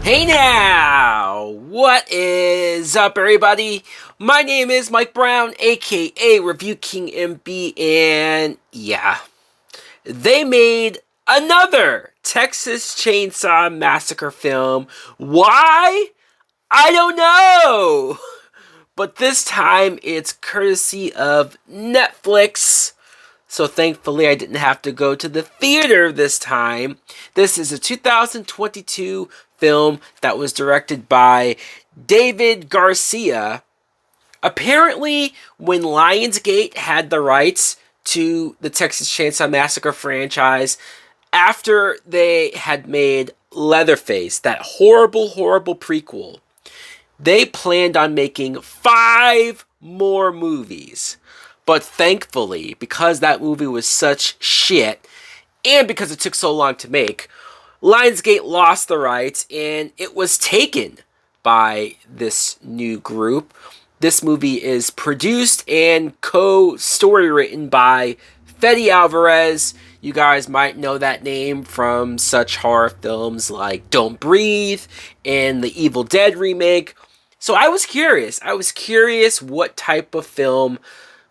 Hey now! What is up, everybody? My name is Mike Brown, aka Review King MB, and yeah, they made another Texas Chainsaw Massacre film. Why? I don't know! But this time it's courtesy of Netflix. So thankfully I didn't have to go to the theater this time. This is a 2022 film that was directed by David Garcia. Apparently, when Lionsgate had the rights to the Texas Chainsaw Massacre franchise, after they had made Leatherface, that horrible prequel, they planned on making 5 more movies. But thankfully, because that movie was such shit, and because it took so long to make, Lionsgate lost the rights and it was taken by this new group. This movie is produced and co-story written by Fede Alvarez. You guys might know that name from such horror films like Don't Breathe and the Evil Dead remake. So I was curious. What type of film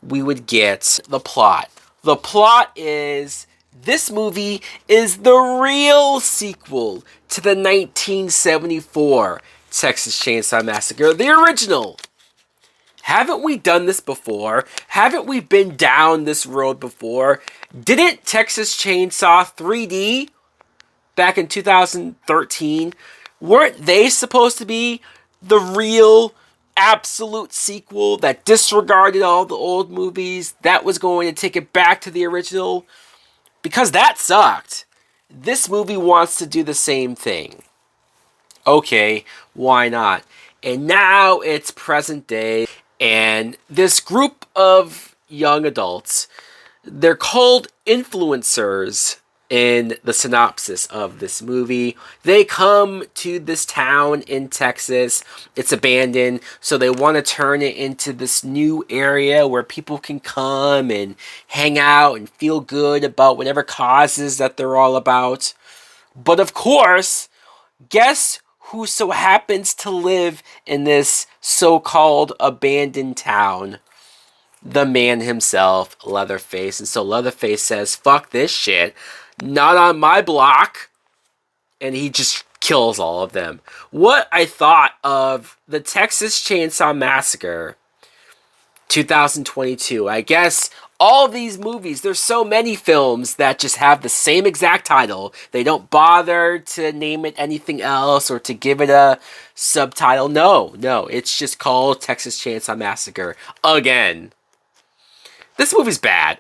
we would get. The plot. The plot is this movie is the real sequel to the 1974 Texas Chainsaw Massacre, the original. Haven't we done this before? Haven't we been down this road before? Didn't Texas Chainsaw 3D back in 2013, weren't they supposed to be the real absolute sequel that disregarded all the old movies, that was going to take it back to the original? Because that sucked. This movie wants to do the same thing. Okay, why not? And now it's present day, and this group of young adults, they're called influencers in the synopsis of this movie. They come to this town in Texas. It's abandoned, so they want to turn it into this new area where people can come and hang out and feel good about whatever causes that they're all about. But of course, guess who so happens to live in this so-called abandoned town? The man himself, Leatherface. And so Leatherface says, fuck this shit. Not on my block. And he just kills all of them. What I thought of the Texas Chainsaw Massacre 2022. I guess all of these movies, there's so many films that just have the same exact title. They don't bother to name it anything else or to give it a subtitle. No, it's just called Texas Chainsaw Massacre again. This movie's bad.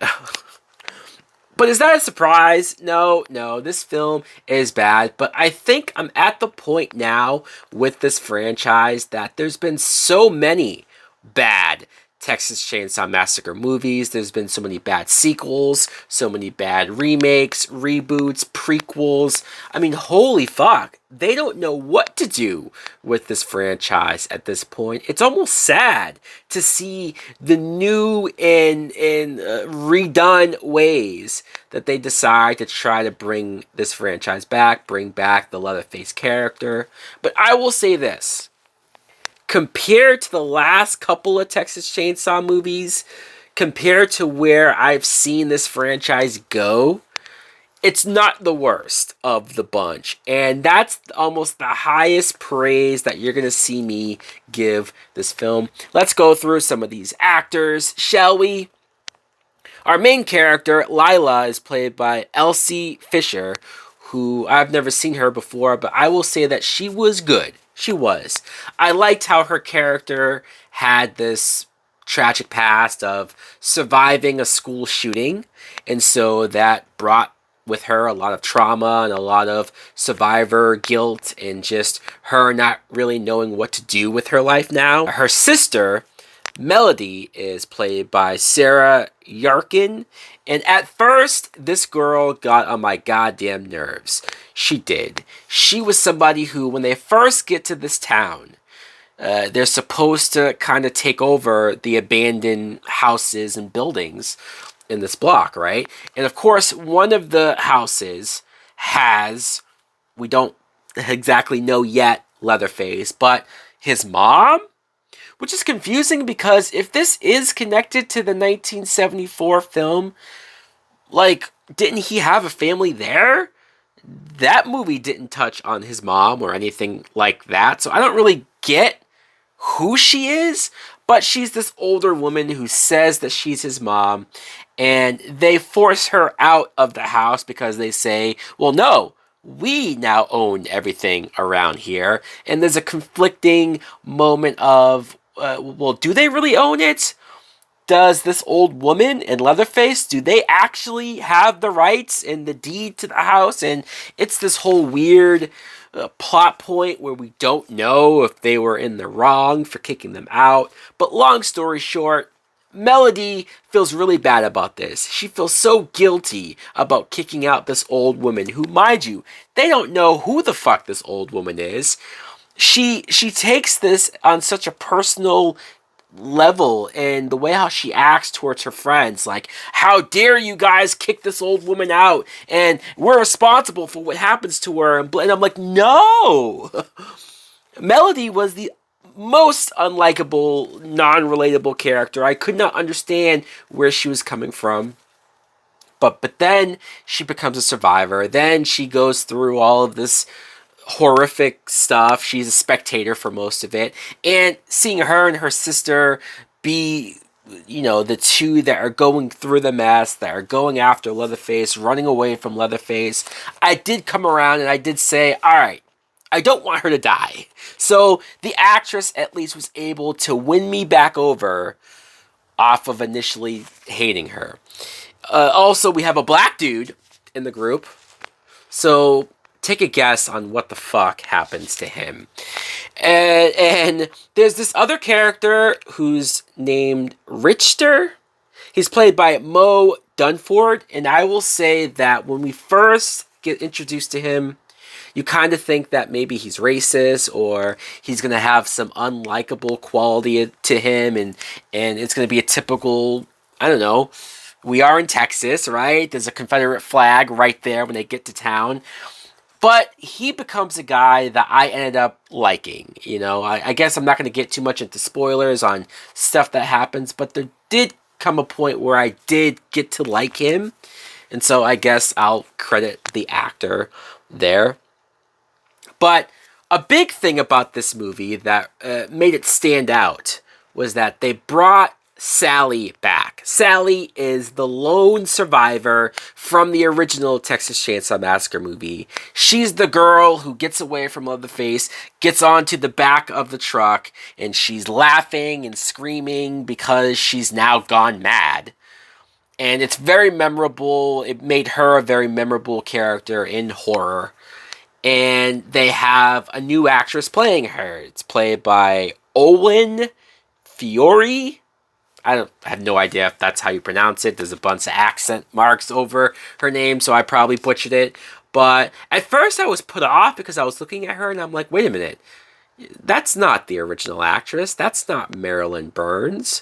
But is that a surprise? No, this film is bad. But I think I'm at the point now with this franchise that there's been so many bad Texas Chainsaw Massacre movies. There's been so many bad sequels, so many bad remakes, reboots, prequels. I mean, holy fuck. They don't know what to do with this franchise at this point. It's almost sad to see the new and redone ways that they decide to try to bring this franchise back, bring back the Leatherface character. But I will say this. Compared to the last couple of Texas Chainsaw movies, compared to where I've seen this franchise go, it's not the worst of the bunch. And that's almost the highest praise that you're going to see me give this film. Let's go through some of these actors, shall we? Our main character, Lila, is played by Elsie Fisher, who I've never seen her before, but I will say that she was good. She was. I liked how her character had this tragic past of surviving a school shooting, and so that brought with her a lot of trauma and a lot of survivor guilt and just her not really knowing what to do with her life now. Her sister, Melody, is played by Sarah Yarkin, and at first, this girl got on my goddamn nerves. She did. She was somebody who, when they first get to this town, they're supposed to kind of take over the abandoned houses and buildings in this block, right? And of course, one of the houses has, we don't exactly know yet Leatherface, but his mom? Which is confusing because if this is connected to the 1974 film, like, didn't he have a family there? That movie didn't touch on his mom or anything like that, so I don't really get who she is, but she's this older woman who says that she's his mom, and they force her out of the house because they say, well, no, we now own everything around here. And there's a conflicting moment of, well, do they really own it? Does this old woman and Leatherface, do they actually have the rights and the deed to the house? And it's this whole weird plot point where we don't know if they were in the wrong for kicking them out. But long story short, Melody feels really bad about this. She feels so guilty about kicking out this old woman who, mind you, they don't know who the fuck this old woman is. She takes this on such a personal level, and the way how she acts towards her friends, like, how dare you guys kick this old woman out, and we're responsible for what happens to her, and I'm like, no. Melody was the most unlikable, non-relatable character. I could not understand where she was coming from. But then she becomes a survivor. Then she goes through all of this horrific stuff. She's a spectator for most of it. And seeing her and her sister be, the two that are going through the mess, that are going after Leatherface, running away from Leatherface, I did come around and I did say, all right, I don't want her to die. So the actress at least was able to win me back over off of initially hating her. Also, we have a black dude in the group. So take a guess on what the fuck happens to him. And there's this other character who's named Richter. He's played by Mo Dunford. And I will say that when we first get introduced to him, you kind of think that maybe he's racist or he's going to have some unlikable quality to him. And it's going to be a typical, I don't know, we are in Texas, right? There's a Confederate flag right there when they get to town. But he becomes a guy that I ended up liking. I guess I'm not going to get too much into spoilers on stuff that happens, but there did come a point where I did get to like him. And so I guess I'll credit the actor there. But a big thing about this movie that made it stand out was that they brought Sally back. Sally is the lone survivor from the original Texas Chainsaw Massacre movie. She's the girl who gets away from Leatherface, gets onto the back of the truck, and she's laughing and screaming because she's now gone mad. And it's very memorable. It made her a very memorable character in horror. And they have a new actress playing her. It's played by Owen Fiore. I have no idea if that's how you pronounce it. There's a bunch of accent marks over her name, so I probably butchered it. But at first I was put off because I was looking at her and I'm like, wait a minute. That's not the original actress. That's not Marilyn Burns.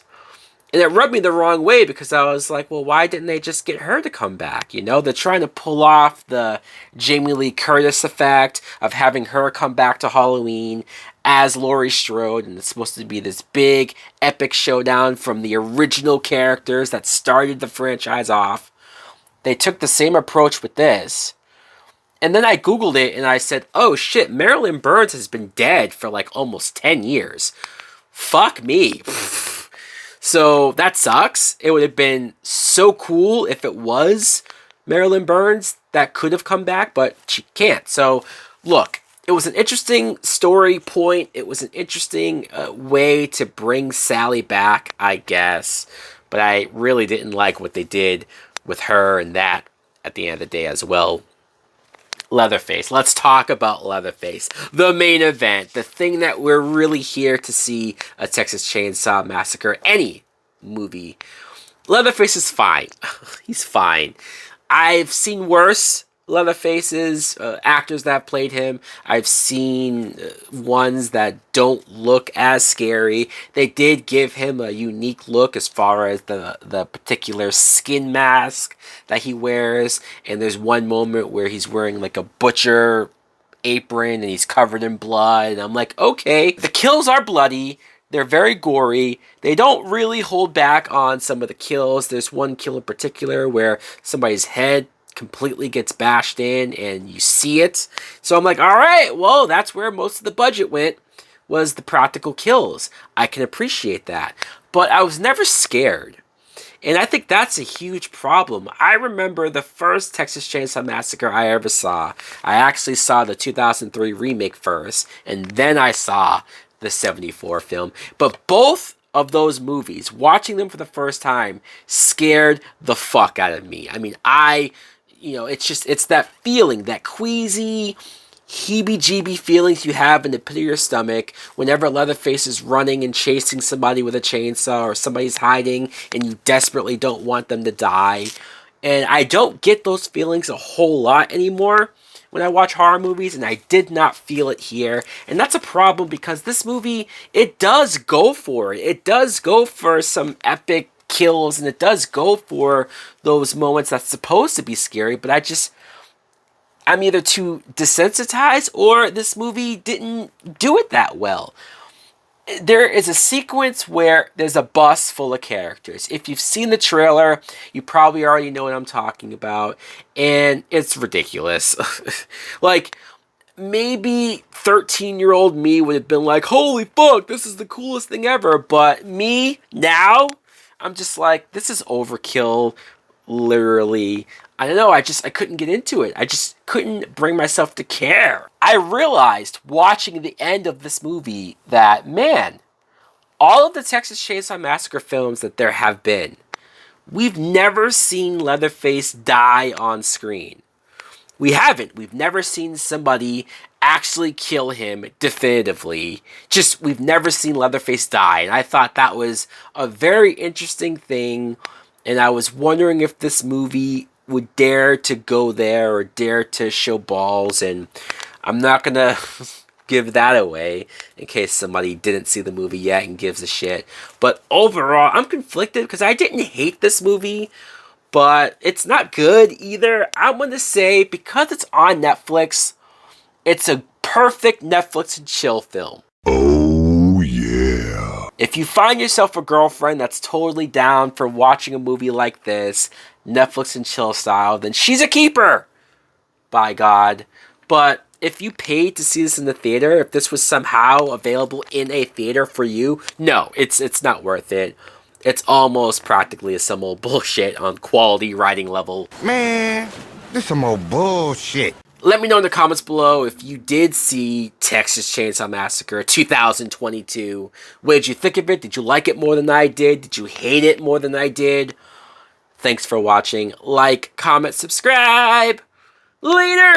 And it rubbed me the wrong way because I was like, well, why didn't they just get her to come back? They're trying to pull off the Jamie Lee Curtis effect of having her come back to Halloween as Laurie Strode, and it's supposed to be this big, epic showdown from the original characters that started the franchise off. They took the same approach with this. And then I Googled it and I said, oh shit, Marilyn Burns has been dead for like almost 10 years. Fuck me. So that sucks. It would have been so cool if it was Marilyn Burns that could have come back, but she can't. So look, it was an interesting story point. It was an interesting way to bring Sally back, I guess. But I really didn't like what they did with her and that at the end of the day as well. Leatherface. Let's talk about Leatherface. The main event. The thing that we're really here to see a Texas Chainsaw Massacre, any movie. Leatherface is fine. He's fine. I've seen worse Leatherface's actors that have played him. I've seen ones that don't look as scary. They did give him a unique look as far as the particular skin mask that he wears. And there's one moment where he's wearing like a butcher apron and he's covered in blood. And I'm like, okay, the kills are bloody. They're very gory. They don't really hold back on some of the kills. There's one kill in particular where somebody's head completely gets bashed in and you see it. So I'm like, all right, well, that's where most of the budget went, was the practical kills. I can appreciate that. But I was never scared. And I think that's a huge problem. I remember the first Texas Chainsaw Massacre I ever saw. I actually saw the 2003 remake first, and then I saw the 74 film. But both of those movies, watching them for the first time, scared the fuck out of me. I mean, it's that feeling, that queasy, heebie-jeebie feelings you have in the pit of your stomach whenever Leatherface is running and chasing somebody with a chainsaw, or somebody's hiding and you desperately don't want them to die. And I don't get those feelings a whole lot anymore when I watch horror movies, and I did not feel it here. And that's a problem because this movie, it does go for it. It does go for some epic kills, and it does go for those moments that's supposed to be scary, but I'm either too desensitized or this movie didn't do it that well. There is a sequence where there's a bus full of characters. If you've seen the trailer, you probably already know what I'm talking about, and it's ridiculous. Like, maybe 13-year-old me would have been like, holy fuck, this is the coolest thing ever, but me, now, I'm just like, this is overkill, literally. I don't know, I couldn't get into it. I just couldn't bring myself to care. I realized watching the end of this movie that, man, all of the Texas Chainsaw Massacre films that there have been, we've never seen Leatherface die on screen. We haven't. We've never seen somebody actually kill him definitively. We've never seen Leatherface die. And I thought that was a very interesting thing. And I was wondering if this movie would dare to go there or dare to show balls. And I'm not going to give that away in case somebody didn't see the movie yet and gives a shit. But overall, I'm conflicted because I didn't hate this movie, but it's not good either. I'm going to say, because it's on Netflix, it's a perfect Netflix and chill film. Oh, yeah. If you find yourself a girlfriend that's totally down for watching a movie like this, Netflix and chill style, then she's a keeper. By God. But if you paid to see this in the theater, if this was somehow available in a theater for you, no, it's not worth it. It's almost practically some old bullshit on quality writing level. Man, this some old bullshit. Let me know in the comments below if you did see Texas Chainsaw Massacre 2022. What did you think of it? Did you like it more than I did? Did you hate it more than I did? Thanks for watching. Like, comment, subscribe. Later!